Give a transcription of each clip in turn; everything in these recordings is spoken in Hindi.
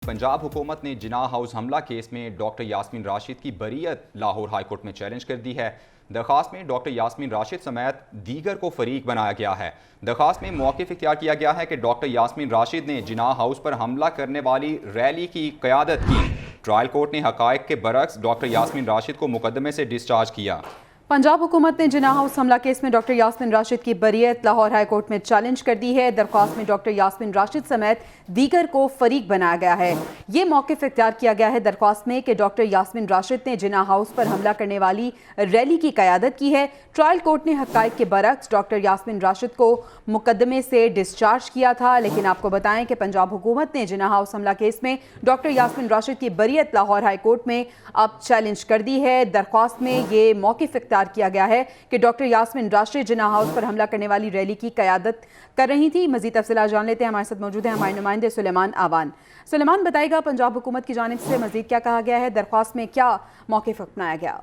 पंजाब हुकूमत ने जिना हाउस हमला केस में डॉक्टर यास्मीन राशिद की बरीयत लाहौर हाई कोर्ट में चैलेंज कर दी है। दरख्वास्त में डॉक्टर यास्मीन राशिद समेत दीगर को फरीक बनाया गया है। दरख्वास्त में मौक़िफ़ इख्तियार किया गया है कि डॉक्टर यास्मीन राशिद ने जिना हाउस पर हमला करने वाली रैली की क़यादत की। ट्रायल कोर्ट ने हक़ाइक़ के बरक्स डॉक्टर यास्मीन राशिद को मुकदमे से डिस्चार्ज किया। पंजाब हुकूमत ने जिना हाउस हमला केस में डॉक्टर यास्मीन राशिद की बरीयत लाहौर हाई कोर्ट में चैलेंज कर दी है। दरख्वास्त में डॉक्टर यास्मीन राशिद समेत दीगर को फरीक बनाया गया है। ये मौक़िफ़ इख्तियार किया गया है दरख्वास्त में कि डॉक्टर यास्मीन राशिद ने जिना हाउस पर हमला करने वाली रैली की क़यादत की है। ट्रायल कोर्ट ने हक़ाइक़ के बरक्स डॉक्टर यास्मीन राशिद को मुकदमे से डिस्चार्ज किया था। लेकिन आपको बताएं कि पंजाब हुकूमत ने जिना हाउस हमला केस में डॉक्टर यास्मीन राशिद की बरीयत लाहौर हाई कोर्ट में अब चैलेंज कर दी है। दरख्वास्त में ये मौक़िफ़ इख्तियार किया गया है कि डॉक्टर यास्मीन राशिद जिना हाउस पर हमला करने वाली रैली की क़यादत कर रही थी। मज़ीद तफ़सीलात जान लेते हैं। हमारे साथ मौजूद है हमारे नुमाइंदे सुलेमान आवान। सुलेमान, बताइएगा पंजाब हुकूमत की जानिब से मज़ीद क्या कहा गया है, दरख्वास्त में क्या मौक़िफ़ अपनाया गया?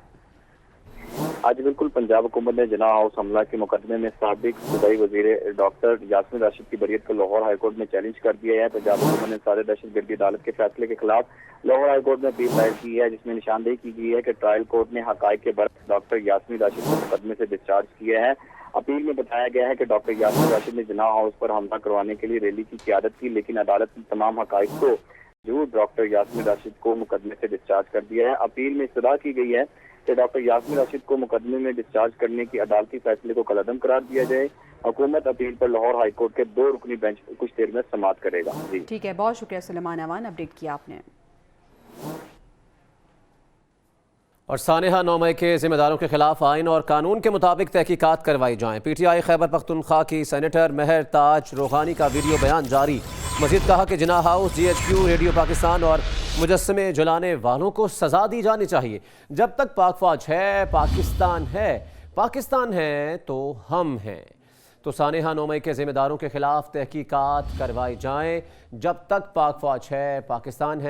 आज बिल्कुल पंजाब हुकूमत ने जिना हाउस हमला के मुकदमे में साबिक सूबाई वजीर डॉक्टर यास्मीन राशिद की बरीयत को लाहौर हाई कोर्ट में चैलेंज कर दिया है। पंजाब हुकूमत ने सारे दहशतगर्दी अदालत के फैसले के खिलाफ लाहौर हाई कोर्ट में अपील दायर की है, जिसमें निशानदेही की गई है कि ट्रायल कोर्ट ने हक़ाइक़ के बरक्स डॉक्टर यास्मीन राशिद को मुकदमे से डिस्चार्ज किया है। अपील में बताया गया है कि डॉक्टर यास्मीन राशिद ने जिना हाउस पर हमला करवाने के लिए रैली की क़यादत की, लेकिन अदालत ने तमाम हक़ाइक़ को जो डॉक्टर यास्मीन राशिद को मुकदमे से डिस्चार्ज कर दिया है। अपील में इस्तदा की गई है कि डॉक्टर यास्मीन राशिद को मुकदमे में डिस्चार्ज करने की अदालती फैसले को कलअदम करार दिया जाए। हुकूमत अपील पर लाहौर हाई कोर्ट के 2 रुकनी बेंच कुछ देर में समाअत करेगा। जी ठीक है, बहुत शुक्रिया सुलेमान अवान, अपडेट किया आपने। और सानेहा 9 मई के जिम्मेदारों के खिलाफ आइन और कानून के मुताबिक तहकीकात करवाई जाएं। PTI खैबर पख्तूनख्वा की सेनेटर महर ताज रोहानी का वीडियो बयान जारी। मजीद कहा कि जिना हाउस, GHQ, रेडियो पाकिस्तान और मुजस्समे जलाने वालों को सजा दी जानी चाहिए। जब तक पाक फौज है, पाकिस्तान है तो हम हैं। तो सानेहा 9 मई के जिम्मेदारों के खिलाफ तहकीकात करवाई जाएं। जब तक पाक फौज है, पाकिस्तान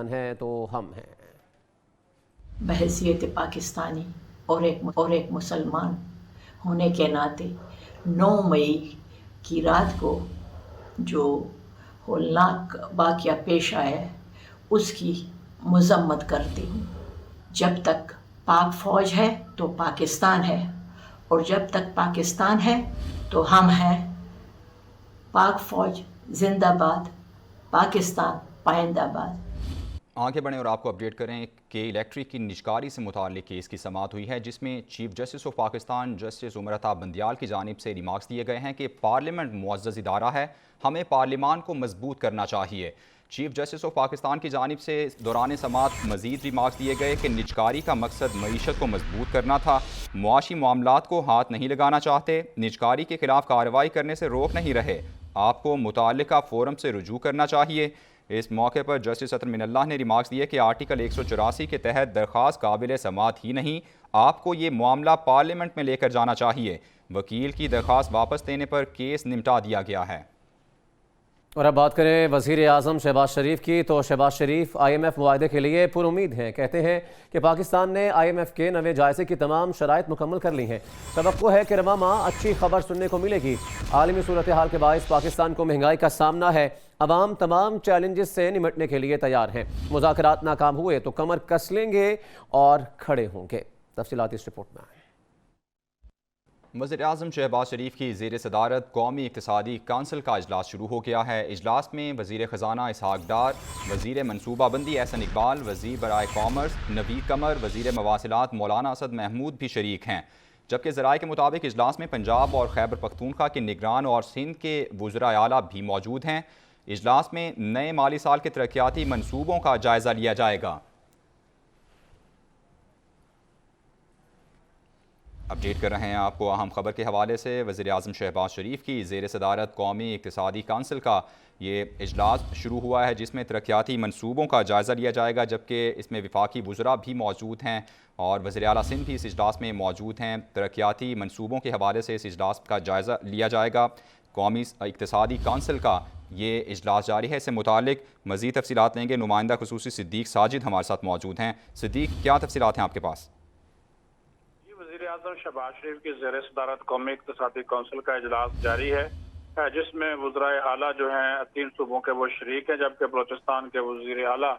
है तो हम हैं। बहैसियत पाकिस्तानी और एक मुसलमान होने के नाते 9 मई की रात को जो होलनाक वाक़या पेश आया उसकी मज़म्मत करती हूँ। जब तक पाक फ़ौज है तो पाकिस्तान है, और जब तक पाकिस्तान है तो हम हैं। पाक फ़ौज जिंदाबाद, पाकिस्तान पाइंदाबाद। आगे बढ़ें और आपको अपडेट करें कि इलेक्ट्रिक की निजकारी से मुताल्लिक़ केस की समाअत हुई है, जिसमें chief justice of Pakistan justice Umar Ata Bandial की जानिब से रिमार्क्स दिए गए हैं कि पार्लियामेंट मुअज़्ज़ज़ इदारा है, हमें पार्लियामान को मजबूत करना चाहिए। चीफ जस्टिस ऑफ पाकिस्तान की जानिब से दौरान समाअत मज़ीद रिमार्क्स दिए गए कि निजकारी का मकसद मईशत को मजबूत करना था, मुआशी मामलात को हाथ नहीं लगाना चाहते, निजकारी के खिलाफ कार्रवाई करने से रोक नहीं रहे, आपको मुताल्लिका फोरम से रुजू करना चाहिए। इस मौके पर जस्टिस अतर मिनल्लाह ने रिमार्क्स दिए कि आर्टिकल 184 के तहत दरख्वास्त काबिल समाअत ही नहीं, आपको ये मामला पार्लियामेंट में लेकर जाना चाहिए। वकील की दरख्वास्त वापस देने पर केस निपटा दिया गया है। और अब बात करें वज़ीर आज़म शहबाज शरीफ की। तो शहबाज शरीफ IMF मुआहदे के लिए पुरुमीद हैं। कहते हैं कि पाकिस्तान ने IMF के नवे जायज़े की तमाम शराइत मुकम्मल कर ली हैं। तवक्को है कि रवा माह अच्छी खबर सुनने को मिलेगी। आलमी सूरत हाल के बायस पाकिस्तान को महंगाई का सामना है। अवाम तमाम चैलेंजेस से निमटने के लिए तैयार हैं। मुज़ाकरात नाकाम हुए तो कमर कस लेंगे और खड़े होंगे। तफसीलात इस रिपोर्ट में आए। वज़ीर-ए-आज़म शहबाज शरीफ की ज़ेर सदारत कौमी इक़्तिसादी काउंसिल का इजलास शुरू हो गया है। इजलास में वज़ीर ख़जाना इसहाक़ डार, वज़ीर मनसूबाबंदी एहसन इकबाल, वज़ीर बराए कॉमर्स नवीद कमर, वज़ीर मवासिलात मौलाना असद महमूद भी शरीक हैं। जबकि ज़राए के मुताबिक इजलास में पंजाब और खैबर पख्तूनख्वा के निगरान और सिंध के वज़राए आला भी मौजूद हैं। इजलास में नए माली साल के तरक्याती मनसूबों का जायज़ा लिया जाएगा। अपडेट कर रहे हैं आपको अहम खबर के हवाले से। वज़ीर-ए-आज़म शहबाज शरीफ की ज़ेर सदारत कौमी इक़्तिसादी काउंसिल का ये इजलास शुरू हुआ है, जिसमें तरक्याती मनसूबों का जायज़ा लिया जाएगा। जबकि इसमें वफाकी वज़रा भी मौजूद हैं और वज़ीर आला सिंध भी इस इजलास में मौजूद हैं। तरक्याती मनसूबों के हवाले से इस इजलास का जायज़ा लिया जाएगा। कौमी इक़्तिसादी काउंसिल का ये इजलास जारी है। इससे मुतालिक मज़ीद तफसीलात लेंगे। नुमाइंदा खुसूसी सिद्दीक साजिद हमारे साथ मौजूद हैं। सिद्दीक, क्या तफसीलात हैं आपके पास? वज़ीर-ए-आज़म शहबाज शरीफ की ज़ेर सदारत कौमी इक़्तिसादी काउंसिल का इजलास जारी है। जिसमें वज़राए आला जो हैं 3 सूबों के वो शरीक हैं, जबकि बलोचिस्तान के वज़ीर आला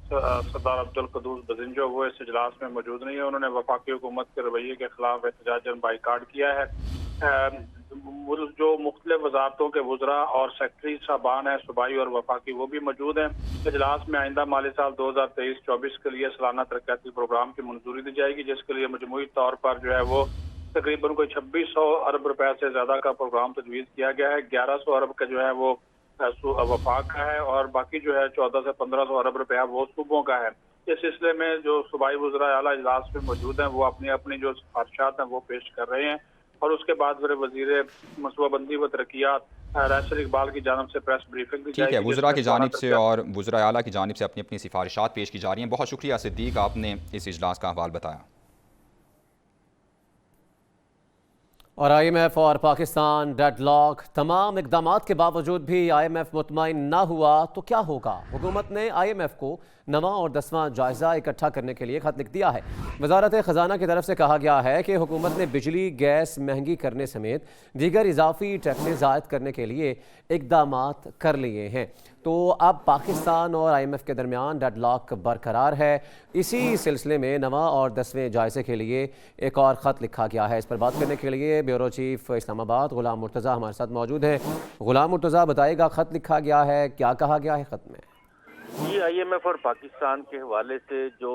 सरदार अब्दुल कदूस बजिंजो वो इस इजलास में मौजूद नहीं है। उन्होंने वफाकी हुकूमत के रवैये के खिलाफ एहतजाजन बाइकाट किया है। जो मुख्तलिफ वजारतों के वज़रा और सेक्रेटरी साहबान हैं सूबाई और वफाकी, वो भी मौजूद हैं। इजलास में आइंदा माली साल 2023-24 के लिए सालाना तरक्याती प्रोग्राम की मंजूरी दी जाएगी, जिसके लिए मजमूई तौर पर जो है वो तकरीबन कोई 2600 अरब रुपए से ज्यादा का प्रोग्राम तजवीज़ किया गया है। 1100 अरब का जो है वो वफाक का है और बाकी जो है 1400 से 1500 अरब रुपया वो सूबों का है। इस सिलसिले में जो सूबाई वज़राए आला इजलास में मौजूद हैं वो अपनी अपनी जो सिफारिशात हैं वो पेश कर रहे हैं और उसके बाद फिर वज़ीर मनसूबाबंदी व तरक्कियात रैसर इकबाल की जानिब से प्रेस ब्रीफिंग दी जाएगी। ठीक है, वज़रा की जानिब से और वज़राए आला की जानिब से अपनी अपनी सिफारिशात पेश की जा रही हैं। बहुत शुक्रिया सिद्दीक, आपने इस इजलास का अहवाल बताया। और IMF और पाकिस्तान डेडलॉक, तमाम इक़दामात के बावजूद भी IMF मुतमईन ना हुआ तो क्या होगा? हुकूमत ने IMF को 9वां और 10वां जायज़ा इकट्ठा करने के लिए ख़त लिख दिया है। वजारत ख़जाना की तरफ से कहा गया है कि हुकूमत ने बिजली गैस महंगी करने समेत दीगर इजाफी टैक्सेस आयद करने के लिए इक़दामात कर लिए हैं। तो अब पाकिस्तान और IMF के दरमियान डेडलॉक बरकरार है। इसी सिलसिले में 9वां और 10वें जायज़े के लिए एक और ख़त लिखा गया है। इस पर बात करने के लिए ब्यूरो चीफ इस्लामाबाद ग़ुलाम मुर्तज़ा हमारे साथ मौजूद हैं। ग़ुलाम मुर्तज़ा, बताइएगा ख़त लिखा गया है, क्या कहा गया है ख़त में? ये IMF और पाकिस्तान के हवाले से जो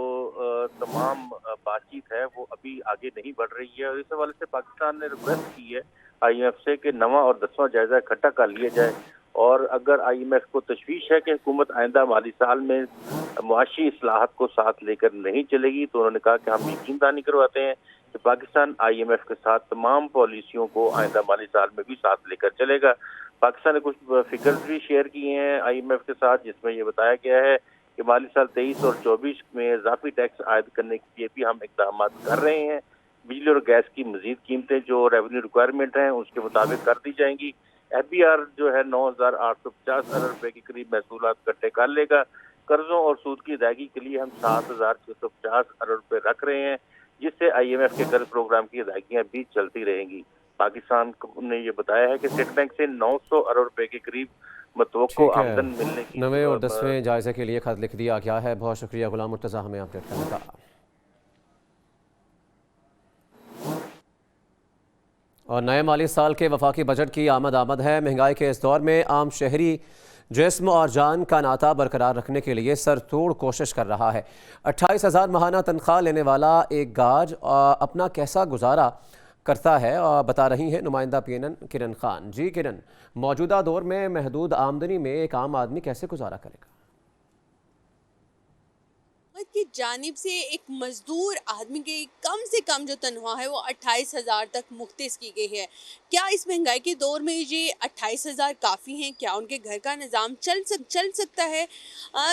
तमाम बातचीत है वो अभी आगे नहीं बढ़ रही है और इस हवाले से पाकिस्तान ने रिक्वेस्ट की है IMF से कि 9वां और 10वां जायजा इकट्ठा कर लिया जाए और अगर IMF को तशवीश है कि हुकूमत आइंदा माली साल में मुआशी इस्लाहत को साथ लेकर नहीं चलेगी तो उन्होंने कहा कि हम यकीनदानी करवाते हैं कि पाकिस्तान IMF के साथ तमाम पॉलिसियों को आइंदा माली साल में भी साथ लेकर चलेगा। पाकिस्तान ने कुछ फिगर्स भी शेयर किए हैं IMF के साथ, जिसमें ये बताया गया है कि माली साल 23 और 24 में इजाफी टैक्स आयद करने के लिए भी हम इक़दाम कर रहे हैं। बिजली और गैस की मजीद कीमतें जो रेवेन्यू रिक्वायरमेंट हैं उसके मुताबिक कर दी जाएंगी। FBR जो है 9,850 अरब रुपए के करीब महसूलात इकट्ठे कर लेगा। कर्जों और सूद की अदायगी के लिए हम 7,650 अरब रुपए रख रहे हैं, जिससे IMF के कर्ज प्रोग्राम की अदायगियां भी चलती रहेंगी। पाकिस्तान ने ये बताया है कि स्टेट बैंक से 900 अरब रुपए के करीब मतवक्को आमदन मिलने की 9वें और 10वें जायजे के लिए खत लिख दिया गया है। बहुत शुक्रिया ग़ुलाम मुर्तज़ा हमें अपडेट करने का। और नए माली साल के वफाकी बजट की आमद है। महंगाई के इस दौर में आम शहरी जिस्म और जान का नाता बरकरार रखने के लिए सरतोड़ कोशिश कर रहा है। 28,000 माहाना तनख्वाह लेने वाला एक गार्ड अपना कैसा गुजारा करता है और बता रही हैं नुमाइंदा PNN किरण खान। जी किरण, मौजूदा दौर में महदूद आमदनी में एक आम आदमी कैसे गुजारा करेगा? की जानिब से एक मजदूर आदमी की कम से कम जो तनख्वाह है वो 28,000 तक मुख्तस की गई है। क्या इस महंगाई के दौर में ये 28,000 काफ़ी हैं? क्या उनके घर का निज़ाम चल सकता है?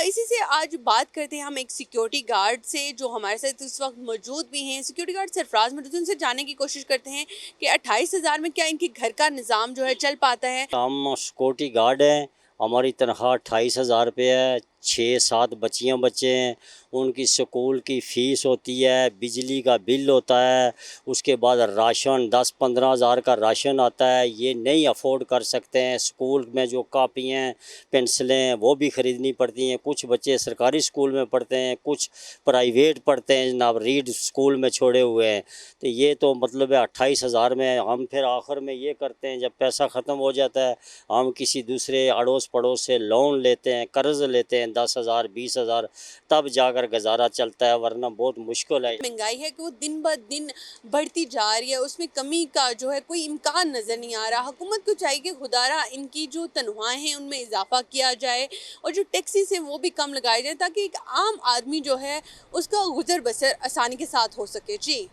इसी से आज बात करते हैं हम एक सिक्योरिटी गार्ड से जो हमारे साथ इस वक्त मौजूद भी हैं। सिक्योरिटी गार्ड सरफराज मौजूद, उनसे जानने की कोशिश करते हैं कि 28,000 में क्या इनके घर का निज़ाम जो है चल पाता है। हम सिक्योरिटी गार्ड हैं, हमारी तनख्वाह 28,000 रुपये है। 6-7 बच्चे हैं, उनकी स्कूल की फ़ीस होती है, बिजली का बिल होता है, उसके बाद राशन 10-15 हज़ार का राशन आता है। ये नहीं अफोर्ड कर सकते हैं। स्कूल में जो कापियाँ पेंसिलें वो भी ख़रीदनी पड़ती हैं। कुछ बच्चे सरकारी स्कूल में पढ़ते हैं, कुछ प्राइवेट पढ़ते हैं, जनाब रीड स्कूल में छोड़े हुए हैं। तो ये तो मतलब है 28,000 में हम फिर आखिर में ये करते हैं, जब पैसा ख़त्म हो जाता है हम किसी दूसरे अड़ोस पड़ोस से लोन लेते हैं, कर्ज़ लेते हैं 10,000 20,000, तब जाकर गुजारा चलता है, वरना बहुत मुश्किल है। महंगाई है कि वो दिन ब दिन बढ़ती जा रही है, उसमें कमी का जो है कोई इम्कान नज़र नहीं आ रहा। हुकूमत को चाहिए कि खुदारा इनकी जो तनख्वाहें हैं उनमें इजाफा किया जाए और जो टैक्सेस हैं वो भी कम लगाए जाए, ताकि एक आम आदमी जो है उसका गुजर बसर आसानी के साथ हो सके। जी,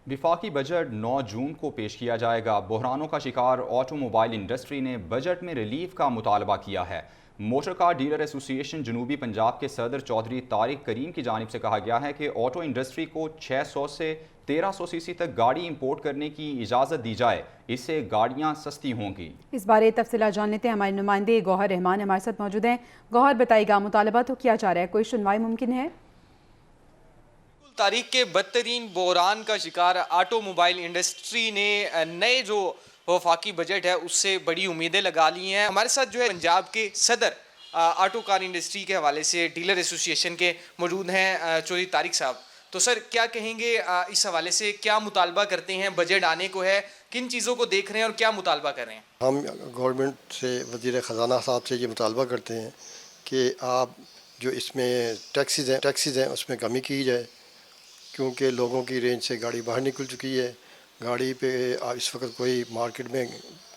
विफाकी बजट 9 जून को पेश किया जाएगा। बहरानों का शिकार ऑटोमोबाइल इंडस्ट्री ने बजट में रिलीफ का मुतालबा किया है। मोटर कार डीलर एसोसिएशन जनूबी पंजाब के सदर चौधरी तारिक करीम की जानिब से कहा गया है कि ऑटो इंडस्ट्री को 600 से 1300 सीसी तक गाड़ी इंपोर्ट करने की इजाज़त दी जाए, इससे गाड़ियां सस्ती होंगी। इस बारे तफसीला जान लेते हैं, हमारे नुमाइंदे गौहर रहमान हमारे साथ मौजूद हैं। गौहर, बताइएगा मुतालबा तो किया जा रहा है, कोई सुनवाई मुमकिन है? तारीख के बदतरीन बहरान का शिकार ऑटोमोबाइल इंडस्ट्री ने नए जो वफाकी बजट है उससे बड़ी उम्मीदें लगा ली हैं। हमारे साथ जो है पंजाब के सदर ऑटो कार इंडस्ट्री के हवाले से डीलर एसोसिएशन के मौजूद हैं चौधरी तारिक साहब। तो सर क्या कहेंगे इस हवाले से, क्या मुतालबा करते हैं? बजट आने को है, किन चीज़ों को देख रहे हैं और क्या मुतालबा कर रहे हैं? हम गवर्नमेंट से, वज़ीर ख़जाना साहब से ये मुतालबा करते हैं कि आप जो इसमें टैक्सेस हैं उसमें कमी की जाए, क्योंकि लोगों की रेंज से गाड़ी बाहर निकल चुकी है। गाड़ी पे इस वक्त कोई मार्केट में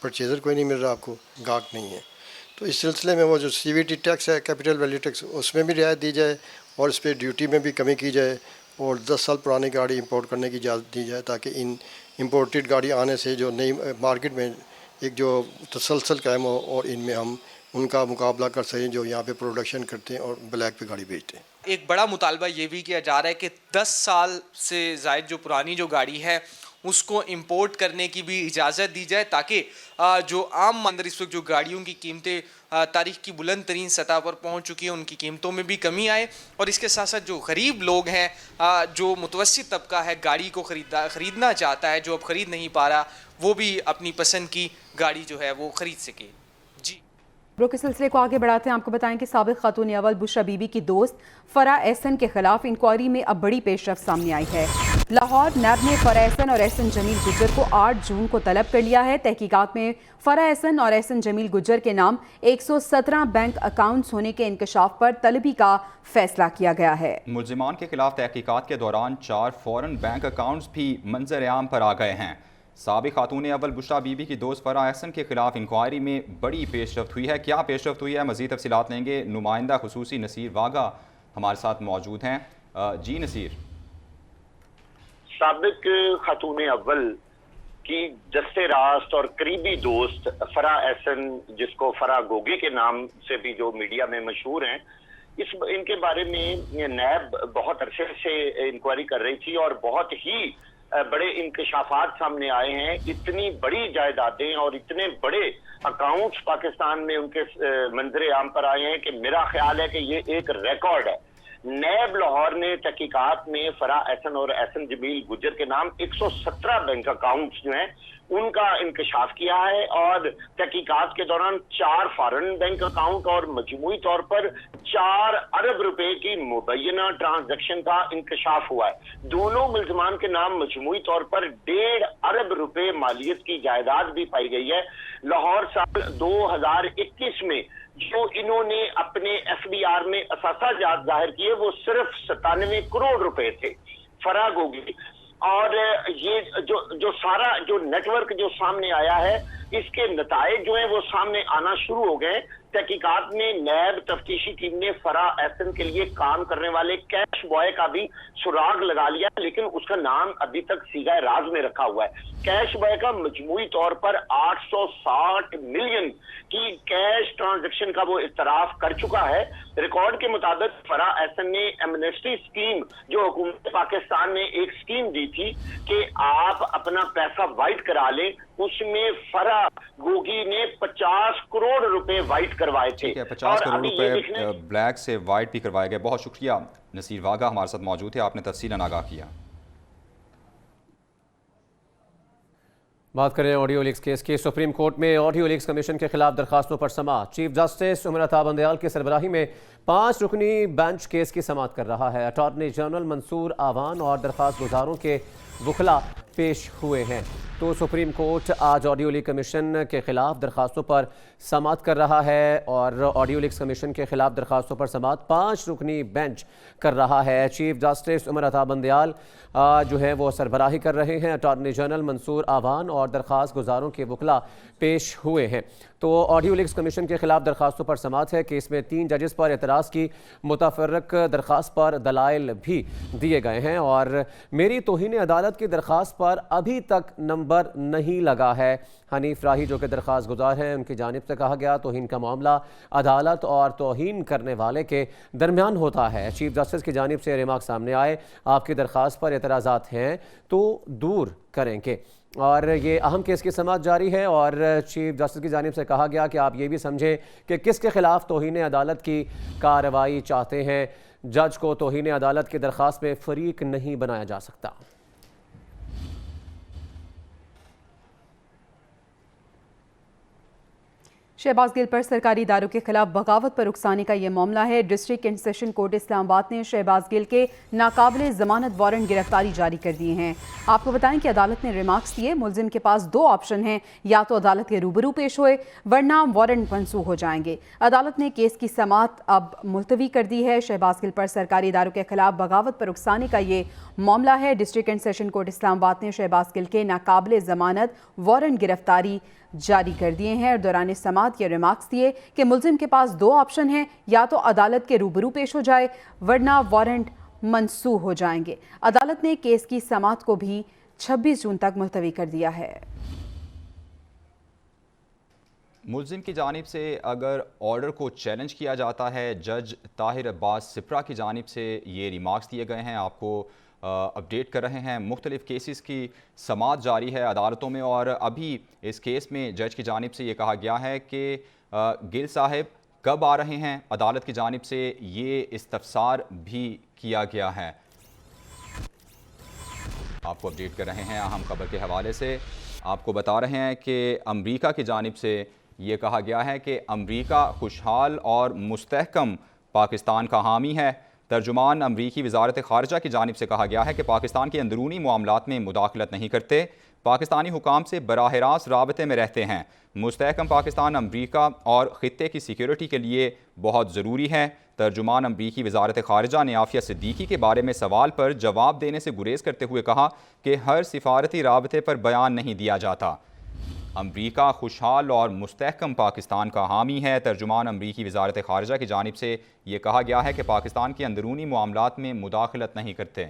परचेज़र कोई नहीं मिल रहा, आपको गाहक नहीं है। तो इस सिलसिले में वो जो CVT टैक्स है, कैपिटल वैल्यू टैक्स, उसमें भी रियायत दी जाए और इस पर ड्यूटी में भी कमी की जाए और 10 साल पुरानी गाड़ी इंपोर्ट करने की इजाज़त दी जाए, ताकि इन इंपोर्टेड गाड़ी आने से जो नई मार्केट में एक जो तसलसल कायम हो और इनमें हम उनका मुकाबला कर सकें जो यहाँ पे प्रोडक्शन करते हैं और ब्लैक पे गाड़ी बेचते हैं। एक बड़ा मुतालबा ये भी किया जा रहा है कि 10 साल से ज़ायद जो पुरानी जो गाड़ी है उसको इंपोर्ट करने की भी इजाज़त दी जाए, ताकि जो आम अंदर इस वक्त जो गाड़ियों की कीमतें तारीख की बुलंद तरीन सतह पर पहुँच चुकी हैं उनकी कीमतों में भी कमी आए, और इसके साथ साथ जो गरीब लोग हैं, जो मुतवस्सित तबका है, गाड़ी को ख़रीदना चाहता है, जो अब ख़रीद नहीं पा रहा, वो भी अपनी पसंद की गाड़ी जो है वो ख़रीद सके। जी ब्रो के सिलसिले को आगे बढ़ाते हैं। आपको बताएं कि साबिक़ खातून अव्वल बुशरा बीबी की दोस्त फरा एहसन के खिलाफ इंक्वायरी में अब बड़ी पेशरफ सामने आई है। लाहौर नैब ने फरा एहसन और एहसन जमील गुज्जर को 8 जून को तलब कर लिया है। तहकीकात में फरा एहसन और एहसन जमील गुज्जर के नाम 117 बैंक अकाउंट्स होने के इंकशाफ पर तलबी का फैसला किया गया है। मुल्जिमान के खिलाफ तहकीकात के दौरान 4 फॉरेन बैंक अकाउंट्स भी मंजर आम पर आ गए हैं। साबिक़ खातून अव्वल बुशरा बीबी की दोस्त फरा एहसन के खिलाफ इंक्वायरी में बड़ी पेशरफ्त हुई है। क्या पेशरफ्त हुई है, मज़ीद तफसीलात लेंगे। नुमाइंदा खुसूसी नसीर वागा हमारे साथ मौजूद हैं। जी नसीर। साबिक़ खातून अव्वल की जस्से रास्त और करीबी दोस्त फरा एहसन, जिसको फरा गोगी के नाम से भी जो मीडिया में मशहूर हैं, इनके बारे में नैब बहुत अरसे से इंक्वायरी कर रही थी और बहुत ही बड़े इंकशाफात सामने आए हैं। इतनी बड़ी जायदादें और इतने बड़े अकाउंट्स पाकिस्तान में उनके मंजरे आम पर आए हैं कि मेरा ख्याल है कि ये एक रिकॉर्ड है। नैब लाहौर ने तहकीकात में फरा एहसन और एहसन जमील गुज्जर के नाम 117 बैंक अकाउंट्स जो हैं उनका इंकशाफ किया है और तहकीकात के दौरान 4 फॉरेन बैंक अकाउंट और मजमूई तौर पर 4 अरब रुपए की मुबैना ट्रांजैक्शन का इंकशाफ हुआ है। दोनों मुल्जिमान के नाम मजमूई तौर पर 1.5 अरब रुपए मालियत की जायदाद भी पाई गई है। लाहौर साल 2021 में जो इन्होंने अपने FBR में असासा जाहिर किए वो सिर्फ 97 करोड़ रुपए थे। फरा गोगी और ये जो सारा जो नेटवर्क जो सामने आया है, इसके नताइज जो है वो सामने आना शुरू हो गए। तहकीकात में नैब तफ्तीशी टीम ने फरा एहसन के लिए काम करने वाले कैश बॉय का भी सुराग लगा लिया, लेकिन उसका नाम अभी तक सीगा राज में रखा हुआ है। कैश बॉय का मजमूई तौर पर 860 मिलियन की कैश ट्रांजैक्शन का वो इतराफ कर चुका है। रिकॉर्ड के मुताबिक फरा एहसन ने एमनेस्टी स्कीम, जो हुकूमत पाकिस्तान ने एक स्कीम दी थी कि आप अपना पैसा वाइट करा लें, उसमें फरा गोगी ने 50 करोड़ रुपए वाइट करवाए थे। 50 करोड़ रुपए ब्लैक से वाइट भी करवाए गए। बहुत शुक्रिया नसीर वागा हमारे साथ मौजूद थे, आपने तफसीलन आगाह किया। बात करें ऑडियो लीक्स केस की। सुप्रीम कोर्ट में ऑडियो लीक्स कमीशन के खिलाफ दरखास्तों पर समाअत। चीफ जस्टिस उमरता बंदयाल की सरबराही में 5 रुकनी बेंच केस की समाअत कर रहा है। अटॉर्नी जनरल मंसूर आवान और दरखास्त गुजारों के वकला पेश हुए हैं। तो सुप्रीम कोर्ट आज ऑडियो लीक कमीशन के खिलाफ दरखास्तों पर समाअत कर रहा है और ऑडियो लीक्स कमीशन के खिलाफ दरखास्तों पर समाअत 5 रुकनी बेंच कर रहा है। चीफ जस्टिस उमरता बंदयाल जो है वो सरबराही कर रहे हैं। अटॉर्नी जनरल मंसूर आवान और दरखास्त गुजारों के वकला पेश हुए हैं। तो ऑडियो लीक्स कमीशन के खिलाफ दरखास्तों पर समाअत है कि इसमें 3 जजेस पर एतराज़ की मुतफर्रक दरखास्त पर दलाइल भी दिए गए हैं और मेरी तौहीन अदालत की दरखास्त पर अभी तक नंबर नहीं लगा है। हनीफ राही जो कि दरखास्त गुजार हैं, उनकी जानिब से कहा गया तौहीन का मामला अदालत और तौहीन करने वाले के दरमियान होता है। चीफ जस्टिस की जानिब से रिमार्क सामने आए, आपकी दरखास्त पर एतराज़ात हैं तो दूर करेंगे। और ये अहम केस की समाअत जारी है और चीफ जस्टिस की जानिब से कहा गया कि आप ये भी समझें कि किसके खिलाफ तौहीन अदालत की कार्रवाई चाहते हैं। जज को तौहीन अदालत की दरखास्त में फरीक नहीं बनाया जा सकता। शहबाज गिल पर सरकारी इदारों के खिलाफ बगावत पर उकसाने का ये मामला है। District and session court Islamabad ने शहबाज गिल के नाकाबिले जमानत वारंट गिरफ्तारी जारी कर दिए हैं। आपको बताएं कि अदालत ने रिमार्क्स दिए। मुलजिम के पास दो ऑप्शन हैं, या तो अदालत के रूबरू पेश हुए वरना वारंट मनसूख हो जाएंगे। अदालत ने केस की समाअत अब मुलतवी कर दी है। शहबाज गिल पर सरकारी इदारों के खिलाफ बगावत पर उकसाने का ये मामला है। District and session court Islamabad ने शहबाज गिल के नाकाबिले जमानत वारंट गिरफ्तारी जारी कर दिए हैं और दौरान समाअत ये रिमार्क्स दिए कि मुलजिम के पास दो ऑप्शन हैं, या तो अदालत के रूबरू पेश हो जाए वरना वारंट मनसूख हो जाएंगे। अदालत ने केस की समाअत को भी 26 जून तक मुलतवी कर दिया है। मुलजिम की जानिब से अगर ऑर्डर को चैलेंज किया जाता है, जज ताहिर अब्बास सिप्रा की जानिब से ये रिमार्क्स दिए गए हैं। आपको अपडेट कर रहे हैं। मुख्तलिफ केसेस की समाअत जारी है अदालतों में और अभी इस केस में जज की जानिब से ये कहा गया है कि गिल साहब कब आ रहे हैं। अदालत की जानिब से ये इस्तफसार भी किया गया है। आपको अपडेट कर रहे हैं अहम खबर के हवाले से। आपको बता रहे हैं कि अमरीका की जानिब से ये कहा गया है कि अमरीका खुशहाल और मुस्तहकम पाकिस्तान का हामी है। तर्जुमान अमरीकी वजारत ख़ारजा की जानिब से कहा गया है कि पाकिस्तान के अंदरूनी मामलात में मुदाखलत नहीं करते, पाकिस्तानी हुकाम से बराह रास्त राबते में रहते हैं। मुस्तहकम पाकिस्तान अमरीका और ख़ित्ते की सिक्योरिटी के लिए बहुत ज़रूरी है। तर्जुमान अमरीकी वजारत ख़ारजा ने आफिया सिद्दीकी के बारे में सवाल पर जवाब देने से गुरेज करते हुए कहा कि हर सिफारती राबते पर बयान नहीं दिया जाता। अमरीका खुशहाल और मुस्तहकम पाकिस्तान का हामी है। तर्जुमान अमरीकी वजारत ख़ारजा की जानिब से ये कहा गया है कि पाकिस्तान के अंदरूनी मामलात में मुदाखलत नहीं करते।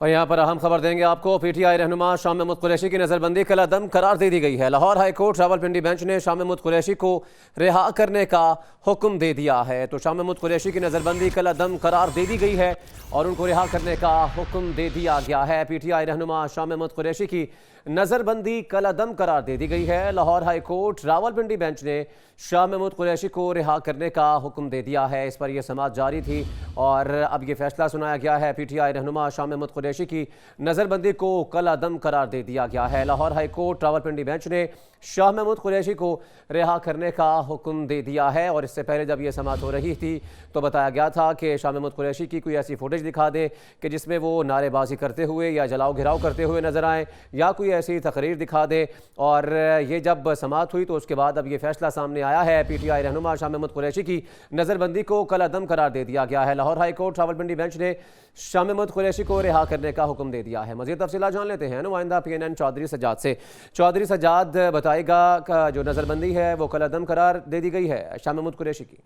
और यहाँ पर अहम खबर देंगे आपको। पीटीआई रहनुमा शाह महमूद कुरैशी की नज़रबंदी कल अदम करार दे दी गई है। Lahore high court Rawalpindi bench ने शाह महमूद कुरैशी को रिहा करने का हुक्म दे दिया है। तो शाह महमूद कुरैशी की नज़रबंदी कल अदम करार दे दी गई है और उनको रिहा करने का हुक्म दे दिया गया है। पीटीआई रहनुमा शाह महमूद कुरैशी की नज़रबंदी कल अदम करार दे दी गई है। Lahore high court Rawalpindi bench ने शाह महमूद कुरैशी को रिहा करने का हुक्म दे दिया है। इस पर यह समाअत जारी थी और अब ये फैसला सुनाया गया है। पीटीआई रहनुमा शाह महमूद कुरैशी की नज़रबंदी को कल अदम करार दे दिया गया है। Lahore high court Rawalpindi bench ने शाह महमूद कुरैशी को रिहा करने का हुक्म दे दिया है। और इससे पहले जब यह समाअत हो रही थी तो बताया गया था कि शाह महमूद कुरैशी की कोई ऐसी फुटेज दिखा दे कि जिसमें वो नारेबाजी करते हुए या जलाओ घिराव करते हुए नजर आए, या कोई ऐसी तकरीर दिखा दे। और ये जब समाअत हुई तो उसके बाद अब ये फैसला सामने आया है। पीटीआई रहनुमा शाह महमूद कुरैशी की नज़रबंदी को कल अदम करार दे दिया गया है। Lahore high court Rawalpindi bench ने शाह महमूद कुरैशी को रिहा करने का हुक्म दे दिया है। मज़ीद तफसीलात जान लेते हैं नुमाइंदा PNN चौधरी सज्जाद से। चौधरी सज्जाद, बताएगा का जो नज़रबंदी है वो कल अदम करार दे दी गई है शाह महमूद कुरैशी की।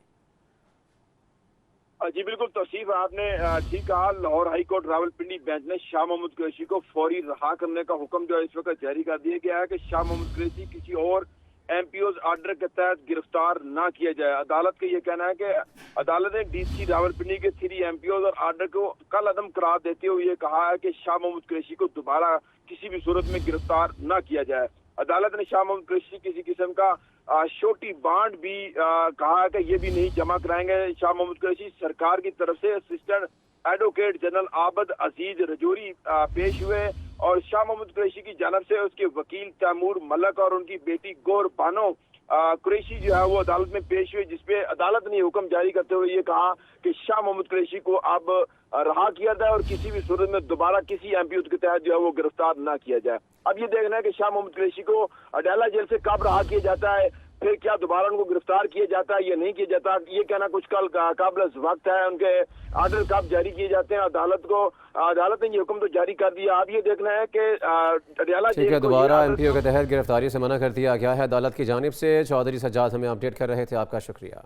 जी बिल्कुल तौसीफ, आपने ठीक कहा। Lahore high court Rawalpindi bench ने शाह महमूद कुरैशी को फौरी रिहा करने का हुक्म जो है इस वक्त जारी कर दिया गया है कि शाह महमूद कुरैशी किसी और MPO's ऑर्डर के तहत गिरफ्तार ना किया जाए। अदालत का ये कहना है कि अदालत ने DC रावलपिंडी के 3 MPO's और ऑर्डर को कल अदम करार देते हुए ये कहा है कि शाह महमूद कुरैशी को दोबारा किसी भी सूरत में गिरफ्तार ना किया जाए। अदालत ने शाह महमूद कुरैशी किसी किस्म का छोटी बांड भी कहा है कि ये भी नहीं जमा कराएंगे। शाह महमूद कुरैशी सरकार की तरफ से असिस्टेंट एडवोकेट जनरल आबद अजीज रजौरी पेश हुए और शाह महमूद कुरैशी की जानब से उसके वकील तैमूर मलक और उनकी बेटी गौर बानो कुरैशी जो है वो अदालत में पेश हुए, जिसपे अदालत ने हुक्म जारी करते हुए ये कहा कि शाह महमूद कुरैशी को अब रिहा किया जाए और किसी भी सूरत में दोबारा किसी MPO के तहत जो है वो गिरफ्तार ना किया जाए। अब ये देखना है कि शाह महमूद कुरैशी को अडाला जेल से कब रिहा किया जाता है, फिर क्या दोबारा उनको गिरफ्तार किया जाता है या नहीं किया जाता, ये कहना कुछ कल काबिल वक्त है। उनके ऑर्डर कब जारी किए जाते हैं, अदालत ने ये हुक्म तो जारी कर दिया। अब ये देखना है कि अडाला ठीक है, दोबारा MPO के तहत गिरफ्तारी से मना कर दिया गया है अदालत की जानिब से। चौधरी सज्जाद हमें अपडेट कर रहे थे, आपका शुक्रिया।